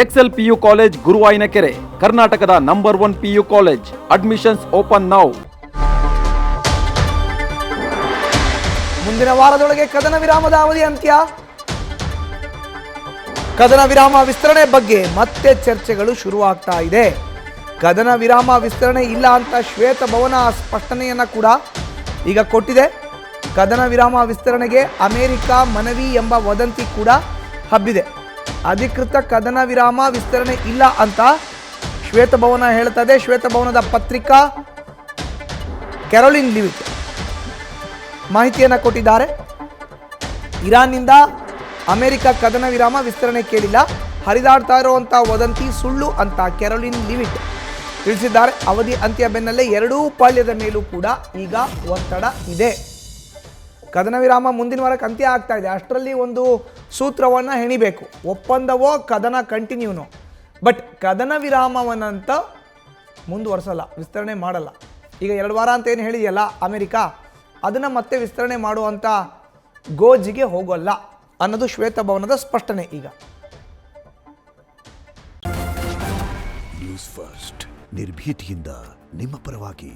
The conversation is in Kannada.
ಎಕ್ಸೆಲ್ ಪಿಯು ಕಾಲೇಜ್ ಗುರುವಾಯಿನಕೆರೆ, ಕರ್ನಾಟಕದ number 1 PU college. Admissions open now. ಮುಂದಿನ ವಾರದೊಳಗೆ ಕದನ ವಿರಾಮದ ಅವಧಿ ಅಂತ್ಯ. ಕದನ ವಿರಾಮ ವಿಸ್ತರಣೆ ಬಗ್ಗೆ ಮತ್ತೆ ಚರ್ಚೆಗಳು ಶುರುವಾಗ್ತಾ ಇದೆ. ಕದನ ವಿರಾಮ ವಿಸ್ತರಣೆ ಇಲ್ಲ ಅಂತ ಶ್ವೇತಭವನ ಸ್ಪಷ್ಟನೆಯನ್ನ ಕೂಡ ಈಗ ಕೊಟ್ಟಿದೆ. ಕದನ ವಿರಾಮ ವಿಸ್ತರಣೆಗೆ ಅಮೆರಿಕ ಮನವಿ ಎಂಬ ವದಂತಿ ಕೂಡ ಹಬ್ಬಿದೆ. ಅಧಿಕೃತ ಕದನ ವಿರಾಮ ವಿಸ್ತರಣೆ ಇಲ್ಲ ಅಂತ ಶ್ವೇತಭವನ ಹೇಳ್ತದೆ. ಶ್ವೇತಭವನದ ಪತ್ರಿಕಾ ಕ್ಯಾರೋಲಿನ್ ಲಿವಿಟ್ ಮಾಹಿತಿಯನ್ನು ಕೊಟ್ಟಿದ್ದಾರೆ. ಇರಾನ್ನಿಂದ ಅಮೆರಿಕ ಕದನ ವಿರಾಮ ವಿಸ್ತರಣೆ ಕೇಳಿಲ್ಲ, ಹರಿದಾಡ್ತಾ ಇರುವಂಥ ವದಂತಿ ಸುಳ್ಳು ಅಂತ ಕ್ಯಾರೋಲಿನ್ ಲಿವಿಟ್ ತಿಳಿಸಿದ್ದಾರೆ. ಅವಧಿ ಅಂತ್ಯ ಬೆನ್ನಲ್ಲೇ ಎರಡೂ ಪಾಳ್ಯದ ಮೇಲೂ ಕೂಡ ಈಗ ಒತ್ತಡ ಇದೆ. ಕದನ ವಿರಾಮ ಮುಂದಿನ ವಾರಕ್ಕೆ ಅಂತ್ಯ ಆಗ್ತಾ ಇದೆ. ಅಷ್ಟರಲ್ಲಿ ಒಂದು ಸೂತ್ರವನ್ನು ಹೆಣಿಬೇಕು. ಒಪ್ಪಂದವೋ ಕದನ ಕಂಟಿನ್ಯೂನೋ. ಬಟ್ ಕದನ ವಿರಾಮವನ್ನಂತ ಮುಂದುವರಿಸಲ್ಲ, ವಿಸ್ತರಣೆ ಮಾಡಲ್ಲ. ಈಗ 2 ವಾರ ಅಂತ ಏನು ಹೇಳಿದೆಯಲ್ಲ ಅಮೆರಿಕ, ಅದನ್ನು ಮತ್ತೆ ವಿಸ್ತರಣೆ ಮಾಡುವಂಥ ಗೋಜಿಗೆ ಹೋಗೋಲ್ಲ ಅನ್ನೋದು ಶ್ವೇತಭವನದ ಸ್ಪಷ್ಟನೆ. ಈಗ ನ್ಯೂಸ್ ಫಸ್ಟ್ ನಿರ್ಭೀತಿಯಿಂದ ನಿಮ್ಮ ಪರವಾಗಿ.